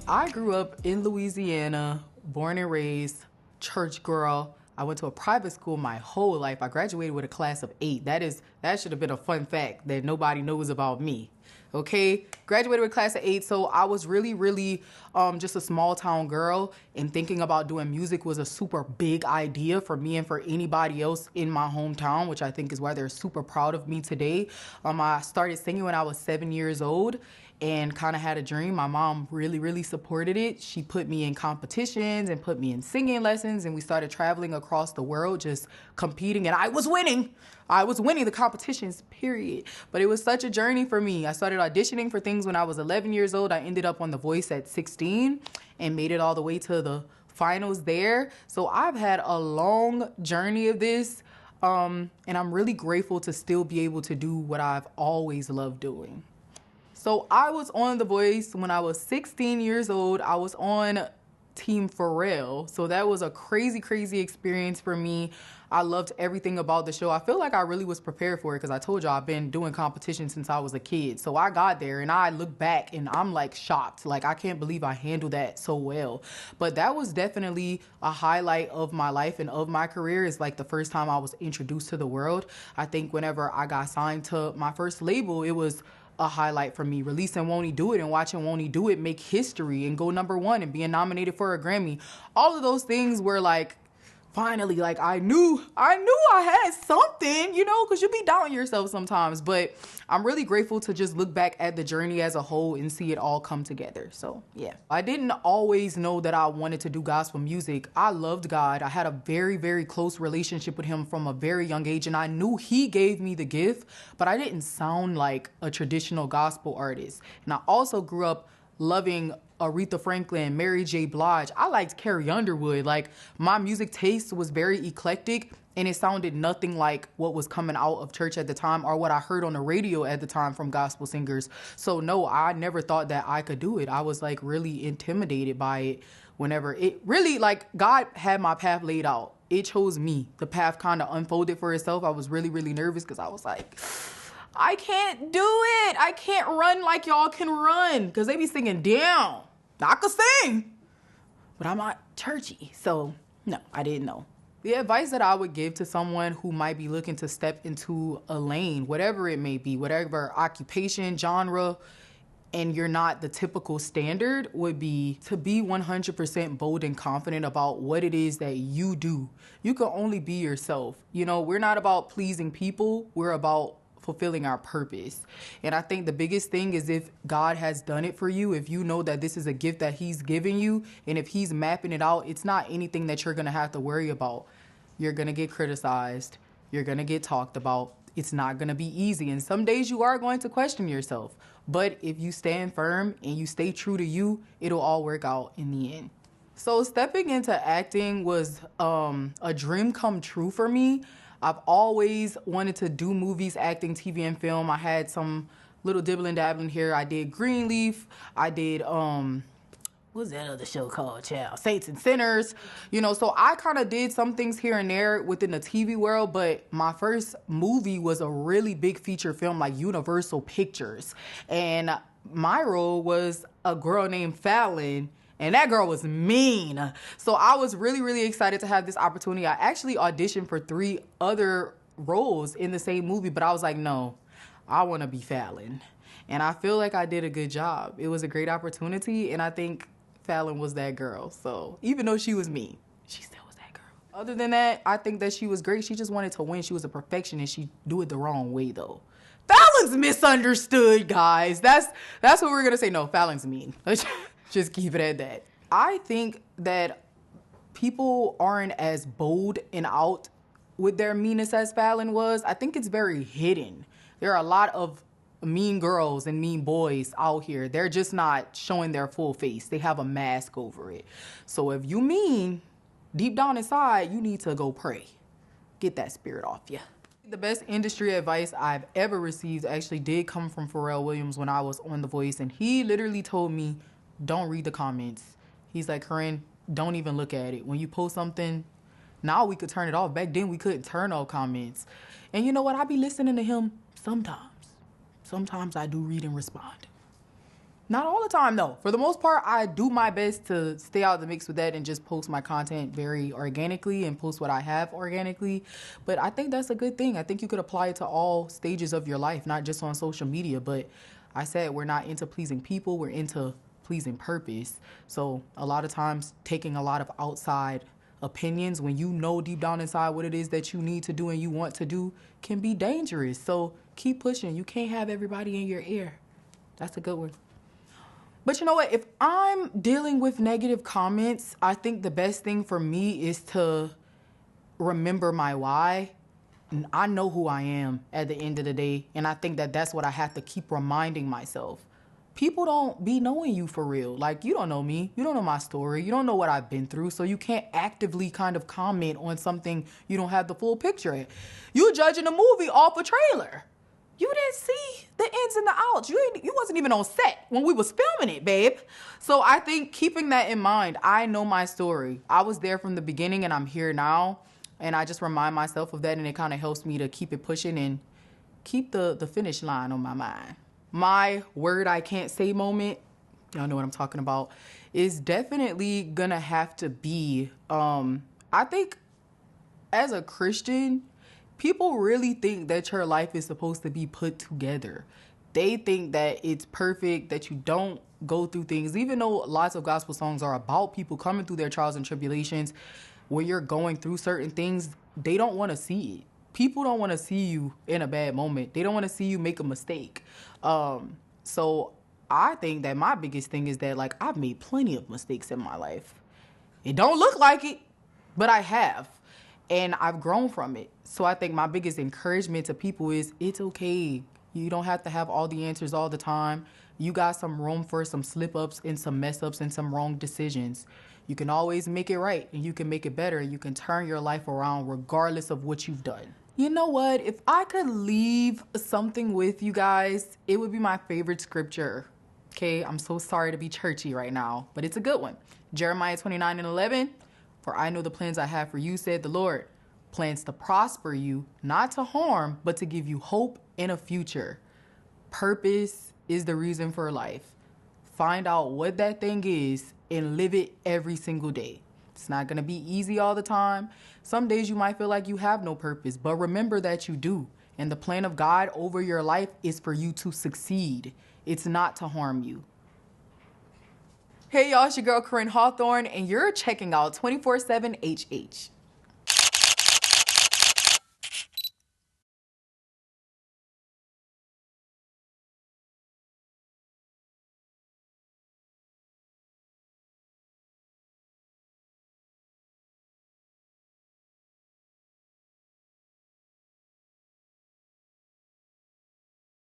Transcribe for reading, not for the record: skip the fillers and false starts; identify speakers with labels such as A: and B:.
A: I grew up in Louisiana, born and raised, church girl. I went to a private school my whole life. I graduated with a class of 8. That should have been a fun fact that nobody knows about me. Okay, graduated with a class of 8, so I was really just a small town girl, and thinking about doing music was a super big idea for me and for anybody else in my hometown, which I think is why they're super proud of me today. I started singing when I was 7 years old and kind of had a dream. My mom really supported it. She put me in competitions and put me in singing lessons, and we started traveling across the world just competing, and I was winning. I was winning the competitions, period. But it was such a journey for me. I started auditioning for things when I was 11 years old. I ended up on The Voice at 16 and made it all the way to the finals there. So I've had a long journey of this, and I'm really grateful to still be able to do what I've always loved doing. So I was on The Voice when I was 16 years old. I was on Team Pharrell. So that was a crazy experience for me. I loved everything about the show. I feel like I really was prepared for it because I told you I've been doing competition since I was a kid. So I got there and I look back and I'm like shocked. Like, I can't believe I handled that so well. But that was definitely a highlight of my life and of my career. It's like the first time I was introduced to the world. I think whenever I got signed to my first label, it was a highlight for me. Releasing Won't He Do It and watching Won't He Do It make history and go #1 and being nominated for a Grammy. All of those things were like, finally, like I knew I had something, you know, because you be doubting yourself sometimes. But I'm really grateful to just look back at the journey as a whole and see it all come together. So yeah, I didn't always know that I wanted to do gospel music. I loved God. I had a very close relationship with him from a very young age, and I knew he gave me the gift, but I didn't sound like a traditional gospel artist. And I also grew up loving Aretha Franklin, Mary J. Blige. I liked Carrie Underwood. Like, my music taste was very eclectic, and it sounded nothing like what was coming out of church at the time or what I heard on the radio at the time from gospel singers. So no, I never thought that I could do it. I was like really intimidated by it whenever it really, like, God had my path laid out. It chose me. The path kind of unfolded for itself. I was really nervous because I was like, I can't do it. I can't run like y'all can run, because they be singing down. I could sing, but I'm not churchy. So no, I didn't know. The advice that I would give to someone who might be looking to step into a lane, whatever it may be, whatever occupation, genre, and you're not the typical standard, would be to be 100% bold and confident about what it is that you do. You can only be yourself. You know, we're not about pleasing people. We're about fulfilling our purpose. And I think the biggest thing is, if God has done it for you, if you know that this is a gift that he's giving you, and if he's mapping it out, it's not anything that you're going to have to worry about. You're going to get criticized. You're going to get talked about. It's not going to be easy. And some days you are going to question yourself. But if you stand firm and you stay true to you, it'll all work out in the end. So stepping into acting was a dream come true for me. I've always wanted to do movies, acting, TV, and film. I had some little dibbling dabbling here. I did Greenleaf. I did, what's that other show called, child? Saints and Sinners. You know, so I kind of did some things here and there within the TV world, but my first movie was a really big feature film, like Universal Pictures. And my role was a girl named Fallon, and that girl was mean. So I was really excited to have this opportunity. I actually auditioned for 3 other roles in the same movie, but I was like, no, I want to be Fallon. And I feel like I did a good job. It was a great opportunity, and I think Fallon was that girl. So even though she was mean, she still was that girl. Other than that, I think that she was great. She just wanted to win. She was a perfectionist. She do it the wrong way, though. Fallon's misunderstood, guys. That's what we're going to say. No, Fallon's mean. Just keep it at that. I think that people aren't as bold and out with their meanness as Fallon was. I think it's very hidden. There are a lot of mean girls and mean boys out here. They're just not showing their full face. They have a mask over it. So if you mean, deep down inside, you need to go pray. Get that spirit off you. The best industry advice I've ever received actually did come from Pharrell Williams when I was on The Voice, and he literally told me, don't read the comments. He's like, Koryn, don't even look at it. When you post something, now we could turn it off. Back then we couldn't turn off comments. And you know what? I be listening to him sometimes. Sometimes I do read and respond. Not all the time, though. For the most part, I do my best to stay out of the mix with that and just post my content very organically and post what I have organically. But I think that's a good thing. I think you could apply it to all stages of your life, not just on social media. But I said we're not into pleasing people. We're into pleasing purpose. So a lot of times taking a lot of outside opinions when you know deep down inside what it is that you need to do and you want to do can be dangerous. So keep pushing. You can't have everybody in your ear. That's a good one. But you know what? If I'm dealing with negative comments, I think the best thing for me is to remember my why. I know who I am at the end of the day, and I think that that's what I have to keep reminding myself. People don't be knowing you for real. Like, you don't know me. You don't know my story. You don't know what I've been through, so you can't actively kind of comment on something you don't have the full picture in. You judging a movie off a trailer. You didn't see the ins and the outs. You wasn't even on set when we was filming it, babe. So I think keeping that in mind, I know my story. I was there from the beginning and I'm here now. And I just remind myself of that, and it kind of helps me to keep it pushing and keep the finish line on my mind. My word I can't say moment, y'all know what I'm talking about, is definitely gonna have to be, I think as a Christian, people really think that your life is supposed to be put together. They think that it's perfect, that you don't go through things. Even though lots of gospel songs are about people coming through their trials and tribulations, when you're going through certain things, they don't want to see it. People don't want to see you in a bad moment. They don't want to see you make a mistake. So I think that my biggest thing is that, like, I've made plenty of mistakes in my life. It don't look like it, but I have. And I've grown from it. So I think my biggest encouragement to people is it's okay. You don't have to have all the answers all the time. You got some room for some slip-ups and some mess-ups and some wrong decisions. You can always make it right, and you can make it better. You can turn your life around regardless of what you've done. You know what? If I could leave something with you guys, it would be my favorite scripture. Okay, I'm so sorry to be churchy right now, but it's a good one. Jeremiah 29:11. For I know the plans I have for you, said the Lord. Plans to prosper you, not to harm, but to give you hope and a future. Purpose is the reason for life. Find out what that thing is and live it every single day. It's not going to be easy all the time. Some days you might feel like you have no purpose, but remember that you do. And the plan of God over your life is for you to succeed. It's not to harm you. Hey y'all, it's your girl Koryn Hawthorne, and you're checking out 24/7 HH.